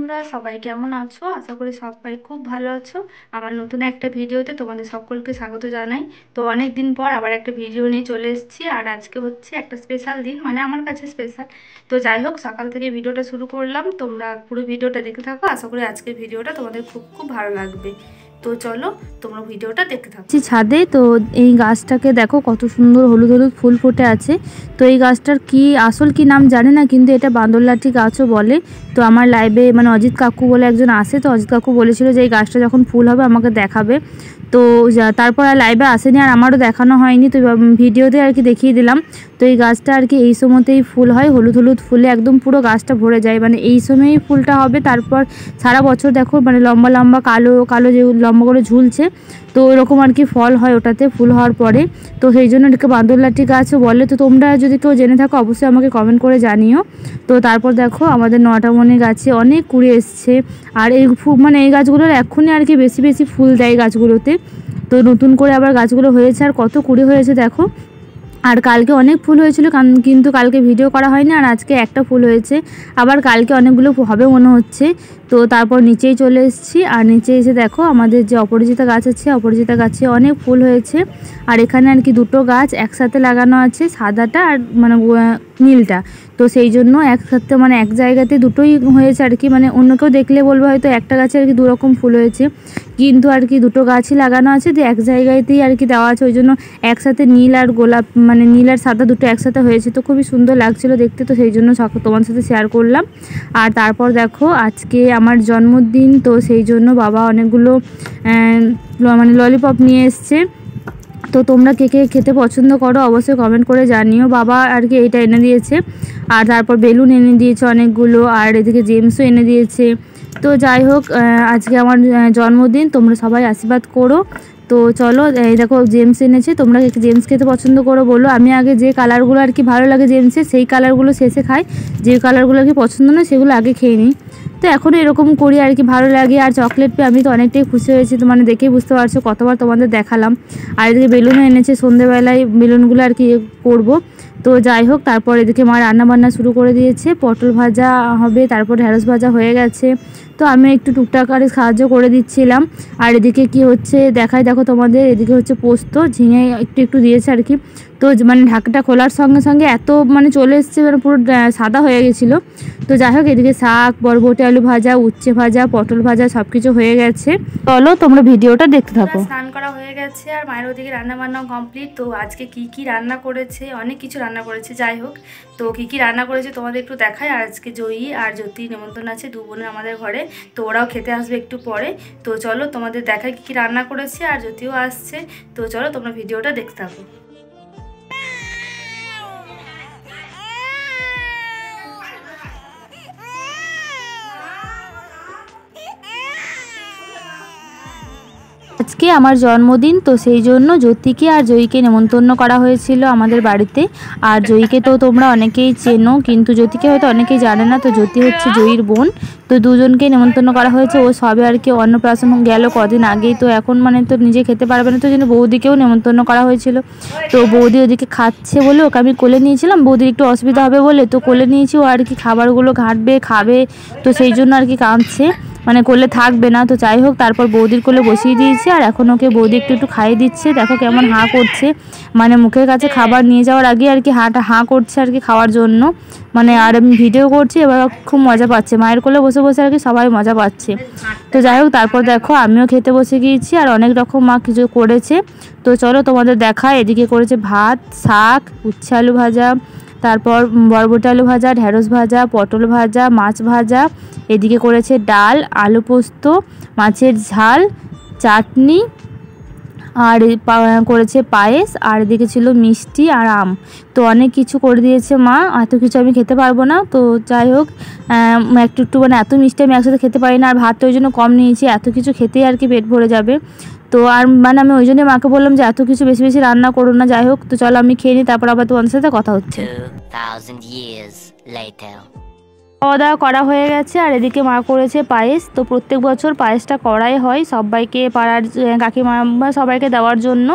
তোমরা সবাই কেমন আছো? আশা করি সবাই খুব ভালো আছো। আমার নতুন একটা ভিডিওতে তোমাদের সকলকে স্বাগত জানাই। তো অনেক দিন পর আবার একটা ভিডিও নিয়ে চলে এসেছি, আর আজকে হচ্ছে একটা স্পেশাল দিন, মানে আমার কাছে স্পেশাল। তো যাই হোক, সকাল থেকে ভিডিওটা শুরু করলাম, তোমরা পুরো ভিডিওটা দেখতে থাকো। আশা করি আজকের ভিডিওটা তোমাদের খুব খুব ভালো লাগবে। তো চলো তোমরা ভিডিওটা দেখতে থাকো। ছাদে তো এই গাছটাকে দেখো কত সুন্দর হলুদ হলুদ ফুল ফুটে আছে। তো এই গাছটার কি আসল কি নাম জানি না, কিন্তু এটা বাঁদরলাঠি গাছও বলে। তো আমার লাইভে মানে অজিত কাকু বলে একজন আসে, তো অজিত কাকু বলেছিল যে এই গাছটা যখন ফুল হবে আমাকে দেখাবে। তো তারপর আর লাইভে আসেনি, আর আমারও দেখানো হয়নি। তো ভিডিওতে আর কি দেখিয়ে দিলাম। তো এই গাছটা আর কি এই সময়তেই ফুল হয়, হলুদ হলুদ ফুলে একদম পুরো গাছটা ভরে যায়, মানে এই সময়ই ফুলটা হবে। তারপর সারা বছর দেখো মানে লম্বা লম্বা কালো কালো যে লম্বা করে ঝুলছে, তো ওরকম আর কি ফল হয় ওটাতে ফুল হওয়ার পরে। তো সেই জন্য এটাকে বাঁদরলাঠি গাছও বলে। তো তোমরা যদি কেউ জেনে থাকো অবশ্যই আমাকে কমেন্ট করে জানিও। তো তারপর দেখো আমাদের নটামণি গাছে অনেক কুড়ি এসছে, আর এই মানে এই গাছগুলোর এক্ষুনি আর কি বেশি বেশি ফুল দেয় গাছগুলোতে। তো নতুন করে আবার গাছগুলো হয়েছে, আর কত কুড়ি হয়েছে দেখো। আর কালকে অনেক ফুল হয়েছিল, কিন্তু কালকে ভিডিও করা হয়নি, আর আজকে একটা ফুল হয়েছে। আবার কালকে অনেকগুলো হবে মনে হচ্ছে। তো তারপর নিচেই চলে এসেছি, আর নিচে এসে দেখো আমাদের যে অপরাজিতা গাছ আছে, অপরাজিতা গাছে অনেক ফুল হয়েছে। আর এখানে আর কি দুটো গাছ একসাথে লাগানো আছে, সাদাটা আর মানে নীলটা। তো সেই জন্য একসাথে মানে এক জায়গাতে দুটোই হয়েছে আর কি। মানে অন্য কেউ দেখলে বলবো হয়তো একটা গাছে আর কি দুরকম ফুল হয়েছে, কিন্তু আর কি দুটো গাছই লাগানো আছে, যে এক জায়গাতেই আর কি দেওয়া আছে। ওই জন্য একসাথে নীল আর গোলাপ মানে নীল আর সাদা দুটো একসাথে হয়েছে, তো খুবই সুন্দর লাগছিল দেখতে। তো সেই জন্য তোমার সাথে শেয়ার করলাম। আর তারপর দেখো আজকে আমার জন্মদিন, তো সেই জন্য বাবা অনেকগুলো মানে ললিপপ নিয়ে এসছে। তো তোমরা কে কে খেতে পছন্দ করো অবশ্যই কমেন্ট করে জানিও। বাবা আর কি এইটা এনে দিয়েছে, আর তারপর বেলুন এনে দিয়েছে অনেকগুলো, আর এদিকে জেমসও এনে দিয়েছে। তো যাই হোক, আজকে আমার জন্মদিন, তোমরা সবাই আশীর্বাদ করো। তো চলো, এই দেখো জেমস এনেছে। তোমরা জেমস খেতে পছন্দ করো বলো। আমি আগে যে কালারগুলো আর কি ভালো লাগে জেমসের, সেই কালারগুলো শেষে খাই। যে কালারগুলো আর কি পছন্দ না সেগুলো আগে খেয়ে নিই। তো এখনও এরকম করি আর কি, ভালো লাগে। আর চকলেট পেয়ে আমি তো অনেকটাই খুশি হয়েছি, তো মানে দেখেই বুঝতে পারছো কতবার তোমাদের দেখালাম। আর এদিকে বেলুনও এনেছে, সন্ধেবেলায় বেলুনগুলো আর কি করবো। তো যাই হোক, তারপর এদিকে মা রান্না বান্না শুরু করে দিয়েছে, পটল ভাজা হবে, তারপর ঢেঁড়স ভাজা হয়ে গেছে। তো আমি একটু টুকটাক আর সাহায্য করে দিচ্ছিলাম। আর এদিকে কি হচ্ছে দেখাই দেখো তোমাদের, এদিকে হচ্ছে পোস্ত, ঝিঙে একটু একটু দিয়েছে আর কি। তো মানে ঢাকটা খোলার সঙ্গে সঙ্গে এত মানে চলে এসছে, মানে পুরো সাদা হয়ে গেছিলো। তো যাই হোক, এদিকে শাক, বরবটি আলু ভাজা, উচ্ছে ভাজা, পটল ভাজা সব কিছু হয়ে গেছে। চলো তোমরা ভিডিওটা দেখতে থাকো। স্নান করা হয়ে গেছে, আর মায়ের ওদিকে রান্না বান্নাও কমপ্লিট। তো আজকে কি কি রান্না করেছে, অনেক কিছু রান্না করেছে। যাই হোক, তো কি কি রান্না করেছে তোমাদের একটু দেখাই। আর আজকে জয়ী আর জ্যোতি নেমন্তন্ন আছে, দু বোনের আমাদের ঘরে। তো ওরাও খেতে আসবে একটু পরে। তো চলো তোমাদের দেখাই কি কি রান্না করেছে, আর জ্যোতিও আসছে। তো চলো তোমরা ভিডিওটা দেখতে থাকো। আজকে আমার জন্মদিন, তো সেই জন্য জ্যোতিকে আর জয়ীকে নেমন্তন্ন করা হয়েছিল আমাদের বাড়িতে। আর জয়ীকে তো তোমরা অনেকেই চেনো, কিন্তু জ্যোতিকে হয়তো অনেকেই জানে না। তো জ্যোতি হচ্ছে জয়ীর বোন। তো দুজনকেই নেমন্তন্ন করা হয়েছে। ও সবে আর কি অন্নপ্রাশন গেল কদিন আগেই, তো এখন মানে তো নিজে খেতে পারবে না, তো জন্য বৌদিকেও নেমন্তন্ন করা হয়েছিল। তো বৌদি ওদিকে খাচ্ছে বলে ওকে আমি কোলে নিয়েছিলাম, বৌদির একটু অসুবিধা হবে বলে তো কোলে নিয়েছি। ও আর কি খাবারগুলো ঘাঁটবে, খাবে, তো সেই জন্য আর কি কাঁদছে, মানে কোলে থাকবে না। তো যাই হোক, তারপর বৌদির কোলে বসিয়ে দিয়েছি, আর এখন ওকে বৌদি একটু একটু খাইয়ে দিচ্ছে। দেখো কেমন হাঁ করছে, মানে মুখের কাছে খাবার নিয়ে যাওয়ার আগে আর কি হাঁ করছে আর কি খাওয়ার জন্য। মানে আর আমি ভিডিও করছি, এবার খুব মজা পাচ্ছে, মায়ের কোলে বসে বসে আর কি সবাই মজা পাচ্ছে। তো যাই হোক, তারপর দেখো আমিও খেতে বসে গিয়েছি, আর অনেক রকম মা কিছু করেছে। তো চলো তোমাদের দেখায়। এদিকে করেছে ভাত, শাক, উচ্ছে আলু ভাজা, তারপর বরবটি আলু ভাজা, ঢেঁড়স ভাজা, পটল ভাজা, মাছ ভাজা। এদিকে করেছে ডাল, আলু পোস্ত, মাছের ঝাল, চাটনি, আর করেছে পায়েস, আর এদিকে ছিল মিষ্টি আর আম। তো অনেক কিছু করে দিয়েছে মা, এত কিছু আমি খেতে পারবো না। তো যাই হোক, একটু একটু মানে এত মিষ্টি আমি একসাথে খেতে পারি না, আর ভাতটা ওই জন্য কম নিয়েছি, এত কিছু খেতেই আর কি পেট ভরে যাবে। তো আর মানে আমি ওই জন্যই মাকে বললাম যে এত কিছু বেশি বেশি রান্না করো না। যাই হোক, তো চলো আমি খেয়ে নিই, তারপর আবার তোমাদের সাথে কথা হচ্ছে। খাওয়া দাওয়া করা হয়ে গেছে আর এদিকে মা করেছে পায়েস। তো প্রত্যেক বছর পায়েসটা করাই হয় সবাইকে, পাড়ার কাকিমা সবাইকে দেওয়ার জন্য।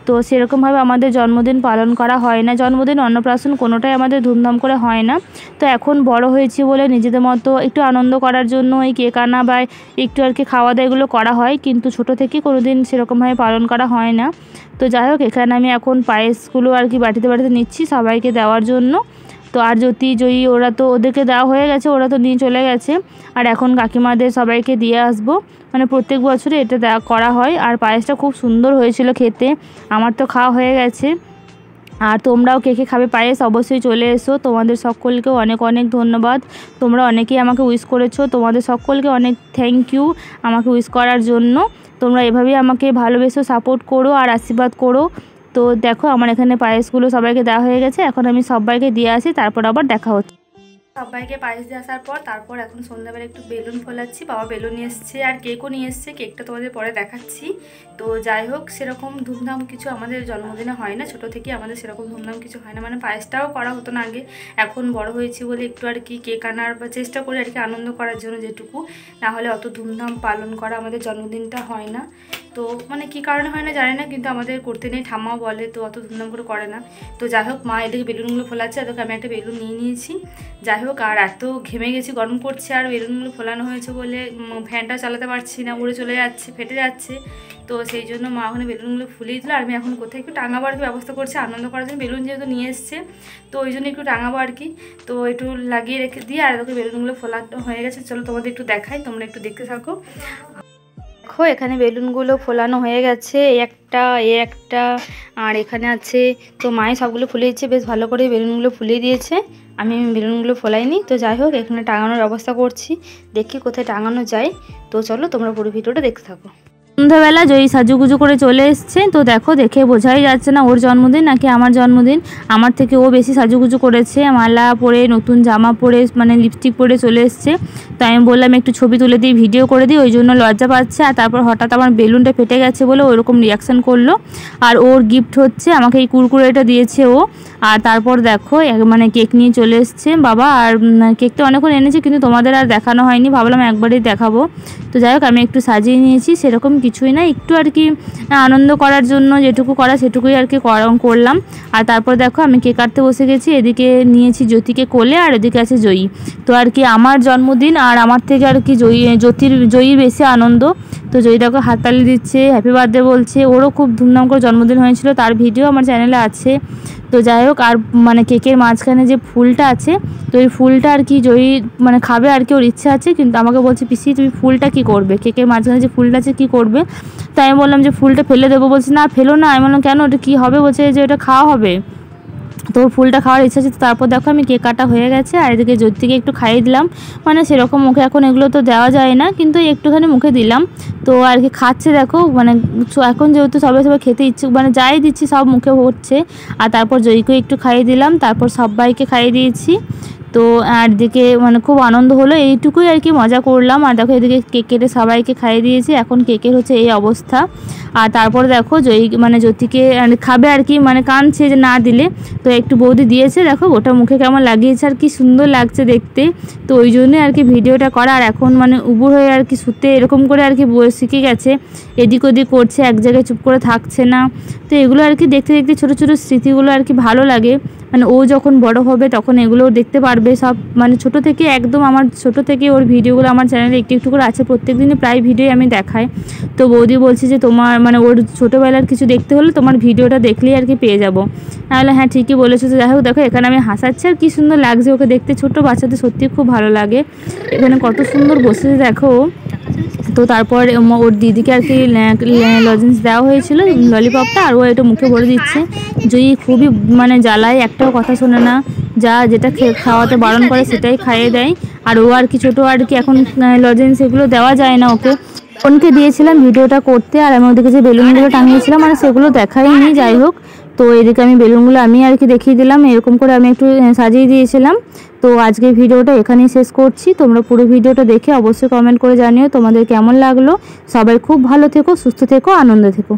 তো সেরকমভাবে আমাদের জন্মদিন পালন করা হয় না, জন্মদিন অন্নপ্রাশন কোনোটাই আমাদের ধুমধাম করে হয় না। তো এখন বড় হয়েছি বলে নিজেদের মতো একটু আনন্দ করার জন্য এই কেক আনা বা একটু আর কি খাওয়া দাওয়া এগুলো করা হয়, কিন্তু ছোটো থেকে কোনো দিন সেরকমভাবে পালন করা হয় না। তো যাই হোক, এখানে আমি এখন পায়েসগুলো আর কি বাটিতে বাটিতে নিচ্ছি সবাইকে দেওয়ার জন্য। তো আর জ্যোতি, জয়ী ওরা তো ওদেরকে দেওয়া হয়ে গেছে, ওরা তো নিয়ে চলে গেছে। আর এখন কাকিমাদের সবাইকে দিয়ে আসবো। মানে প্রত্যেক বছরে এটা দেওয়া করা হয়। আর পায়েসটা খুব সুন্দর হয়েছিল খেতে, আমার তো খাওয়া হয়ে গেছে। আর তোমরাও কে কে খাবে পায়েস অবশ্যই চলে এসো। তোমাদের সকলকেও অনেক অনেক ধন্যবাদ, তোমরা অনেকেই আমাকে উইশ করেছো, তোমাদের সকলকে অনেক থ্যাংক ইউ আমাকে উইশ করার জন্য। তোমরা এভাবেই আমাকে ভালোবেসো, সাপোর্ট করো আর আশীর্বাদ করো। তো দেখো আমার এখানে পায়েসগুলো সবাইকে দেওয়া হয়ে গেছে, এখন আমি সবাইকে দিয়ে আসি, তারপর আবার দেখা হচ্ছে। সবাইকে পায়েস দিয়ে আসার পর তারপর এখন সন্ধ্যাবেলা একটু বেলুন ফোলাচ্ছি। বাবা বেলুন নিয়ে এসছে আর কেকও নিয়ে এসছে, কেকটা তোমাদের পরে দেখাচ্ছি। তো যাই হোক, সেরকম ধুমধাম কিছু আমাদের জন্মদিনে হয় না, ছোটো থেকে আমাদের সেরকম ধুমধাম কিছু হয় না। মানে পায়েসটাও করা হতো না আগে, এখন বড় হয়েছি বলে একটু আর কি কেক আনার বা চেষ্টা করি আর কি আনন্দ করার জন্য যেটুকু, না হলে অত ধুমধাম পালন করা আমাদের জন্মদিনটা হয় না। তো মানে কী কারণে হয় না জানি না, কিন্তু আমাদের করতে নেই, ঠাম্মাও বলে, তো অত ধুমধাম করে করে না। তো যাই হোক, মা এদিকে বেলুনগুলো ফোলাচ্ছে, এদিকে আমি একটা বেলুন নিয়ে নিয়েছি। যাই হোক, আর এত ঘেমে গেছি, গরম করছে, আর বেলুনগুলো ফোলানো হয়েছে বলে ফ্যানটা চালাতে পারছি না, উড়ে চলে যাচ্ছে, ফেটে যাচ্ছে। তো সেই জন্য মা ওখানে বেলুনগুলো ফুলিয়ে দিল। আর আমি এখন কোথায় একটু টাঙাবো আর কি ব্যবস্থা করছি আনন্দ করার জন্য, বেলুন যেহেতু নিয়ে এসছে তো ওই জন্য একটু টাঙাবো আর কি। তো একটু লাগিয়ে রেখে দিয়ে আর এদিকে বেলুনগুলো ফোলানো হয়ে গেছে, চলো তোমাদের একটু দেখাই, তোমরা একটু দেখতে থাকো। দেখো এখানে বেলুনগুলো ফোলানো হয়ে গেছে, এই একটা আর এখানে আছে। তো মায়ে সবগুলো ফুলিয়ে দিচ্ছে, বেশ ভালো করে বেলুনগুলো ফুলিয়ে দিয়েছে, আমি বেলুনগুলো ফোলাইনি। তো যাই হোক, এখানে টাঙানোর ব্যবস্থা করছি, দেখি কোথায় টাঙানো যায়। তো চলো তোমরা পুরো ভিডিওটা দেখতে থাকো। সন্ধ্যাবেলা জয়ী সাজুগুজু করে চলে এসছে। তো দেখো, দেখে বোঝাই যাচ্ছে না ওর জন্মদিন নাকি আমার জন্মদিন। আমার থেকে ও বেশি সাজুগুজু করেছে, মালা পরে, নতুন জামা পরে, মানে লিপস্টিক পরে চলে এসছে। তো আমি বললাম একটু ছবি তুলে দিই, ভিডিও করে দিই, ওই জন্য লজ্জা পাচ্ছে। আর তারপর হঠাৎ আমার বেলুনটা ফেটে গেছে বলে ওরকম রিয়াকশান করলো। আর ওর গিফট হচ্ছে আমাকে এই কুরকুরেটা দিয়েছে ও। আর তারপর দেখো মানে কেক নিয়ে চলে এসছে বাবা। আর কেকটা অনেকক্ষণ এনেছে, কিন্তু তোমাদের আর দেখানো হয়নি, ভাবলাম একবারই দেখাবো। তো যাই হোক, আমি একটু সাজিয়ে নিয়েছি, সেরকম কিছুই না, একটু আর কি আনন্দ করার জন্য যেটুকু করা সেটুকুই আর কি করলাম। আর তারপর দেখো আমি কেক কাটতে বসে গেছি, এদিকে নিয়েছি জ্যোতিকে কোলে আর এদিকে আছে জয়ী। তো আর কি আমার জন্মদিন আর আমার থেকে আর কি জয়ীর বেশি আনন্দ। তো জয়ী দেখো হাততালি দিচ্ছে, হ্যাপি বার্থডে বলছে, ওরও খুব ধুমধাম করে জন্মদিন হয়েছিল, তার ভিডিও আমার চ্যানেলে আছে। তো যাই হোক, আর মানে কেকের মাঝখানে যে ফুলটা আছে, তো এই ফুলটা আর কি জয়ী মানে খাবে আর কি, ওর ইচ্ছা আছে, কিন্তু আমাকে বলছে পিসি তুমি ফুলটা কি করবে, কেকের মাঝখানে যে ফুলটা আছে কি করবে। তাই আমি বললাম যে ফুলটা ফেলে দেবো, বলছে না ফেলো না। আমি বললাম কেন, ওটা কী হবে, বলছে যে ওটা খাওয়া হবে। তো ফুলটা খাওয়ার ইচ্ছা আছে। তারপর দেখো আমি কেক কাটা হয়ে গেছে, আর এদিকে জ্যোতিকে একটু খাইয়ে দিলাম। মানে সেরকম মুখে এখন এগুলো তো দেওয়া যায় না, কিন্তু একটুখানি মুখে দিলাম। তো আর কি খাচ্ছে দেখো, মানে এখন যেহেতু সবাই খেতে ইচ্ছুক, মানে যাই দিচ্ছি সব মুখে হচ্ছে। আর তারপর জয়ীকে একটু খাইয়ে দিলাম, তারপর সবাইকে খাইয়ে দিয়েছি। তো আর দিকে মানে খুব আনন্দ হলো, এইটুকুই আর কি মজা করলাম। আর দেখো এদিকে কেক কেটে সবাইকে খাইয়ে দিয়েছি, এখন কেকের হচ্ছে এই অবস্থা। আর তারপর দেখো জয়ী মানে জ্যোতিকে খাবে আর কি, মানে কাঁদছে যে না দিলে। তো একটু বৌদি দিয়েছে, দেখো ওটা মুখে কেমন লাগিয়েছে, আর কি সুন্দর লাগছে দেখতে। তো ওই জন্যে আর কি ভিডিওটা করা। আর এখন মানে উবুর হয়ে আর কি শুতে এরকম করে আর কি শিখে গেছে, এদিক ওদিক করছে, এক জায়গায় চুপ করে থাকছে না। তো এগুলো আর কি দেখতে দেখতে ছোটো ছোটো স্মৃতিগুলো আর কি ভালো লাগে। মানে ও যখন বড় হবে তখন এগুলো দেখতে পারবে সব, মানে ছোট থেকে একদম আমার ছোট থেকে ওর ভিডিওগুলো আমার চ্যানেলে একটু একটু করে আছে, প্রত্যেক দিনই প্রায় ভিডিও আমি দেখাই। তো বৌদি বলছে যে তোমার মানে ওর ছোটোবেলার কিছু দেখতে হলে তোমার ভিডিওটা দেখলেই আর কি পেয়ে যাবো। তাহলে হ্যাঁ ঠিকই বলেছো। তো যাই হোক দেখো এখানে আমি হাসাচ্ছি, আর কি সুন্দর লাগছে ওকে দেখতে, ছোট বাচ্চাদের সত্যি খুব ভালো লাগে। এখানে কত সুন্দর বসেছে দেখো। তো তারপর ওর দিদিকে আর কি লজেন্স দেওয়া হয়েছিল, ললিপপটা, আর ও এটা মুখে ভরে দিচ্ছে। জয়ী খুবই মানে জ্বালায়, একটাও কথা শোনে না, যেটা খাওয়াতে বারণ করে সেটাই খাইয়ে দেয়। আর ও আর কি ছোটো আর কি এখন লজেন্স এগুলো দেওয়া যায় না ওকে। ফোনকে দিয়েছিলাম ভিডিওটা করতে, আর আমি ওদিকে যে বেলুনগুলো টাঙিয়েছিলাম মানে সেগুলো দেখাইনি। যাই হোক, তো এদিকে আমি বেলুনগুলো আমি আর কি দেখিয়ে দিলাম, এরকম করে আমি একটু সাজিয়ে দিয়েছিলাম। তো আজকের ভিডিওটা এখানেই শেষ করছি, তোমরা পুরো ভিডিওটা দেখে অবশ্যই কমেন্ট করে জানিও তোমাদের কেমন লাগলো। সবাই খুব ভালো থেকো, সুস্থ থেকো, আনন্দে থেকো।